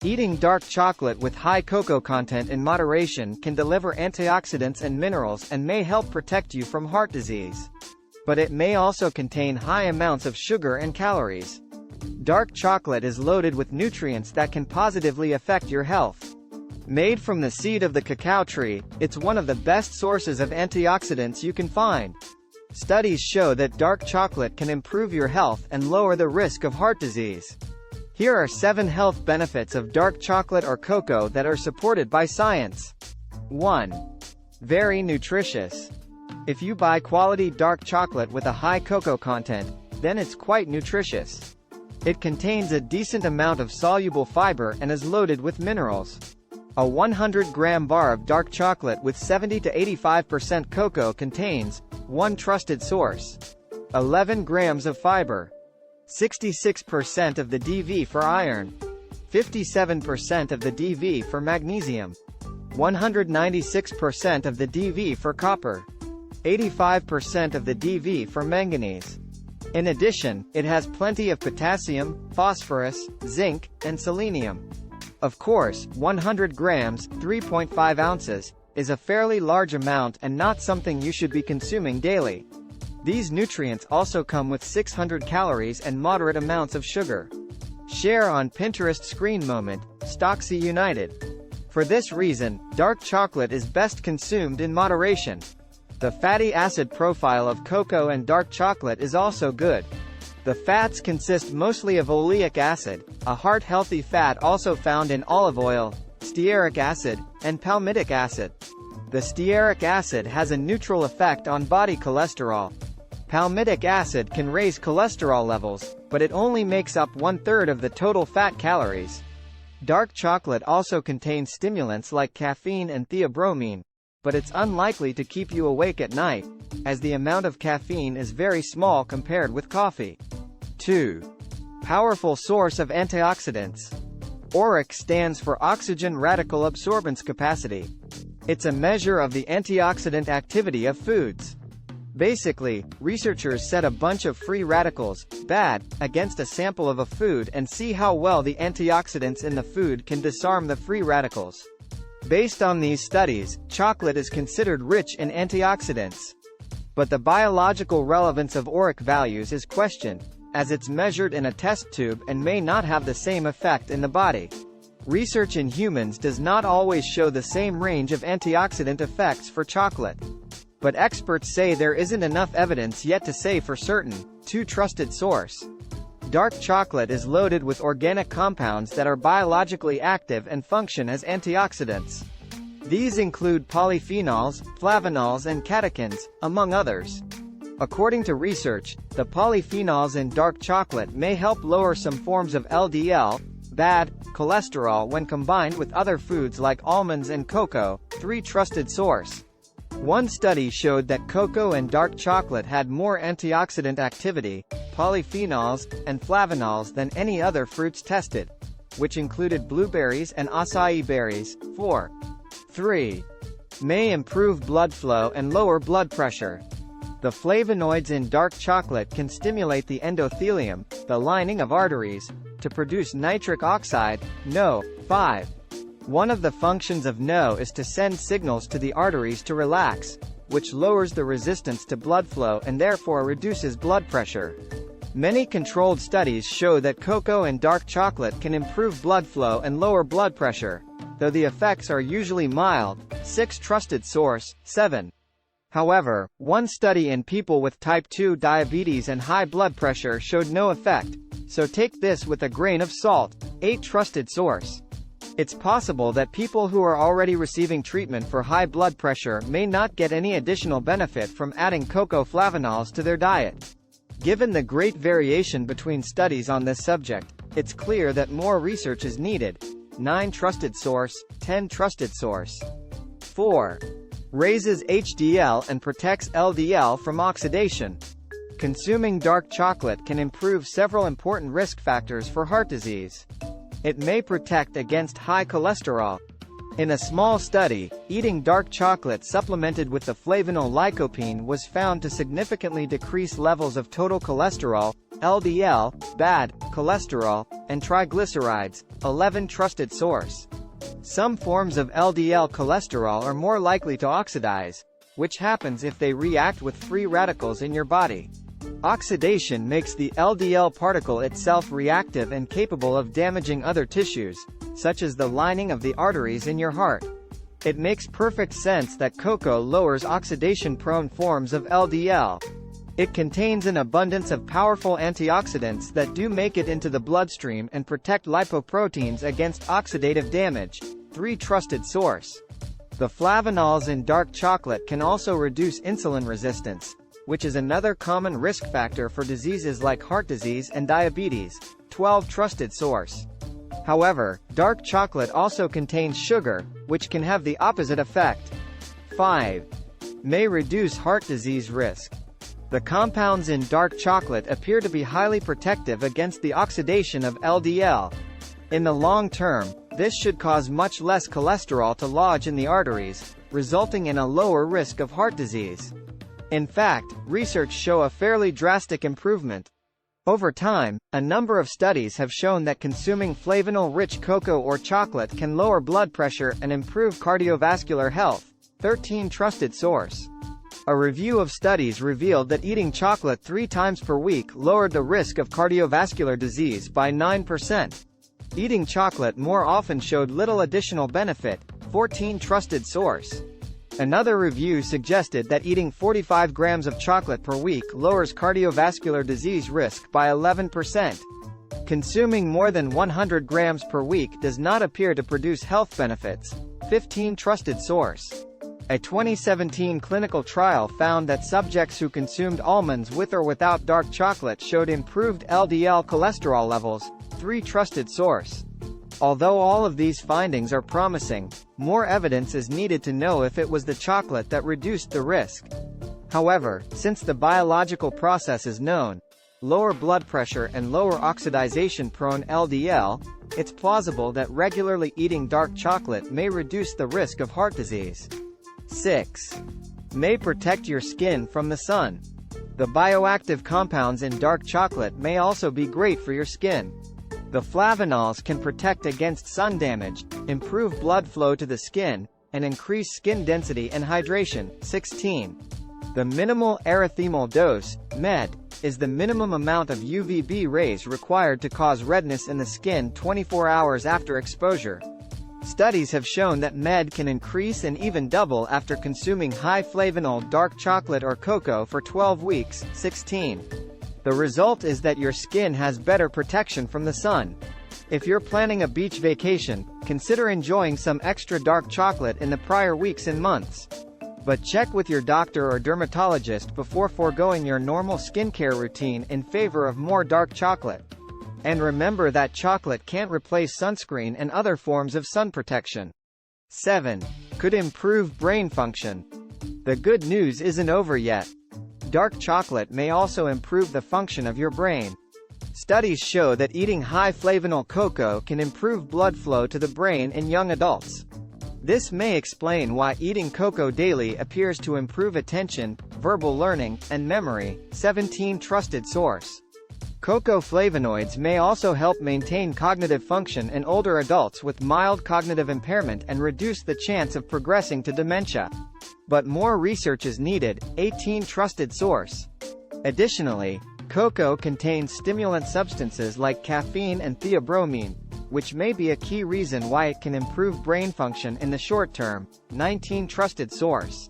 Eating dark chocolate with high cocoa content in moderation can deliver antioxidants and minerals and may help protect you from heart disease. But it may also contain high amounts of sugar and calories. Dark chocolate is loaded with nutrients that can positively affect your health. Made from the seed of the cacao tree, it's one of the best sources of antioxidants you can find. Studies show that dark chocolate can improve your health and lower the risk of heart disease. Here are 7 health benefits of dark chocolate or cocoa that are supported by science. 1. Very nutritious. If you buy quality dark chocolate with a high cocoa content, then it's quite nutritious. It contains a decent amount of soluble fiber and is loaded with minerals. A 100-gram bar of dark chocolate with 70 to 85% cocoa contains, one trusted source, 11 grams of fiber, 66% of the DV for iron, 57% of the DV for magnesium, 196% of the DV for copper, 85% of the DV for manganese. In addition, it has plenty of potassium, phosphorus, zinc, and selenium. Of course, 100 grams, 3.5 ounces, is a fairly large amount and not something you should be consuming daily. These nutrients also come with 600 calories and moderate amounts of sugar. Share on Pinterest screen moment, Stocksy United. For this reason, dark chocolate is best consumed in moderation. The fatty acid profile of cocoa and dark chocolate is also good. The fats consist mostly of oleic acid, a heart-healthy fat also found in olive oil, stearic acid, and palmitic acid. The stearic acid has a neutral effect on body cholesterol. Palmitic acid can raise cholesterol levels, but it only makes up 1/3 of the total fat calories. Dark chocolate also contains stimulants like caffeine and theobromine, but it's unlikely to keep you awake at night, as the amount of caffeine is very small compared with coffee. 2. Powerful source of antioxidants. ORAC stands for Oxygen Radical Absorbance Capacity. It's a measure of the antioxidant activity of foods. Basically, researchers set a bunch of free radicals, bad, against a sample of a food and see how well the antioxidants in the food can disarm the free radicals. Based on these studies, chocolate is considered rich in antioxidants. But the biological relevance of ORAC values is questioned, as it's measured in a test tube and may not have the same effect in the body. Research in humans does not always show the same range of antioxidant effects for chocolate. But experts say there isn't enough evidence yet to say for certain. 2. Trusted source. Dark chocolate is loaded with organic compounds that are biologically active and function as antioxidants. These include polyphenols, flavonols and catechins, among others. According to research, the polyphenols in dark chocolate may help lower some forms of LDL, bad cholesterol when combined with other foods like almonds and cocoa. 3. Trusted source. One study showed that cocoa and dark chocolate had more antioxidant activity, polyphenols, and flavonols than any other fruits tested, which included blueberries and acai berries. 4. 3. May improve blood flow and lower blood pressure. The flavonoids in dark chocolate can stimulate the endothelium, the lining of arteries, to produce nitric oxide, NO. 5. One of the functions of NO is to send signals to the arteries to relax, which lowers the resistance to blood flow and therefore reduces blood pressure. Many controlled studies show that cocoa and dark chocolate can improve blood flow and lower blood pressure, though the effects are usually mild. 6. Trusted source. 7. However, one study in people with type 2 diabetes and high blood pressure showed no effect, so take this with a grain of salt. 8. Trusted source. It's possible that people who are already receiving treatment for high blood pressure may not get any additional benefit from adding cocoa flavonols to their diet. Given the great variation between studies on this subject, it's clear that more research is needed. 9. Trusted source. 10. Trusted source. 4. Raises HDL and protects LDL from oxidation. Consuming dark chocolate can improve several important risk factors for heart disease. It may protect against high cholesterol. In a small study, eating dark chocolate supplemented with the flavanol lycopene was found to significantly decrease levels of total cholesterol, LDL, bad cholesterol, and triglycerides. 11 trusted source. Some forms of LDL cholesterol are more likely to oxidize, which happens if they react with free radicals in your body. Oxidation makes the LDL particle itself reactive and capable of damaging other tissues, such as the lining of the arteries in your heart. It makes perfect sense that cocoa lowers oxidation-prone forms of LDL. It contains an abundance of powerful antioxidants that do make it into the bloodstream and protect lipoproteins against oxidative damage. 3 trusted source. The flavonols in dark chocolate can also reduce insulin resistance, which is another common risk factor for diseases like heart disease and diabetes. 12 trusted source. However, dark chocolate also contains sugar, which can have the opposite effect. 5. May reduce heart disease risk. The compounds in dark chocolate appear to be highly protective against the oxidation of LDL. In the long term, this should cause much less cholesterol to lodge in the arteries, resulting in a lower risk of heart disease. In fact, research show a fairly drastic improvement. Over time, a number of studies have shown that consuming flavanol-rich cocoa or chocolate can lower blood pressure and improve cardiovascular health. 13 trusted source. A review of studies revealed that eating chocolate 3 times per week lowered the risk of cardiovascular disease by 9%. Eating chocolate more often showed little additional benefit. 14 trusted source. Another review suggested that eating 45 grams of chocolate per week lowers cardiovascular disease risk by 11%. Consuming more than 100 grams per week does not appear to produce health benefits. 15 trusted source. A 2017 clinical trial found that subjects who consumed almonds with or without dark chocolate showed improved LDL cholesterol levels. 3 trusted source. Although all of these findings are promising, more evidence is needed to know if it was the chocolate that reduced the risk. However, since the biological process is known, lower blood pressure and lower oxidation-prone LDL, it's plausible that regularly eating dark chocolate may reduce the risk of heart disease. 6. May protect your skin from the sun. The bioactive compounds in dark chocolate may also be great for your skin. The flavonols can protect against sun damage, improve blood flow to the skin, and increase skin density and hydration. 16. The minimal erythemal dose, MED, is the minimum amount of UVB rays required to cause redness in the skin 24 hours after exposure. Studies have shown that MED can increase and even double after consuming high flavanol dark chocolate or cocoa for 12 weeks. 16. The result is that your skin has better protection from the sun. If you're planning a beach vacation, consider enjoying some extra dark chocolate in the prior weeks and months. But check with your doctor or dermatologist before foregoing your normal skincare routine in favor of more dark chocolate. And remember that chocolate can't replace sunscreen and other forms of sun protection. 7. Could improve brain function. The good news isn't over yet. Dark chocolate may also improve the function of your brain. Studies show that eating high flavanol cocoa can improve blood flow to the brain in young adults. This may explain why eating cocoa daily appears to improve attention, verbal learning, and memory. 17 trusted source. Cocoa flavonoids may also help maintain cognitive function in older adults with mild cognitive impairment and reduce the chance of progressing to dementia. But more research is needed. 18 trusted source. Additionally, cocoa contains stimulant substances like caffeine and theobromine, which may be a key reason why it can improve brain function in the short term. 19 trusted source.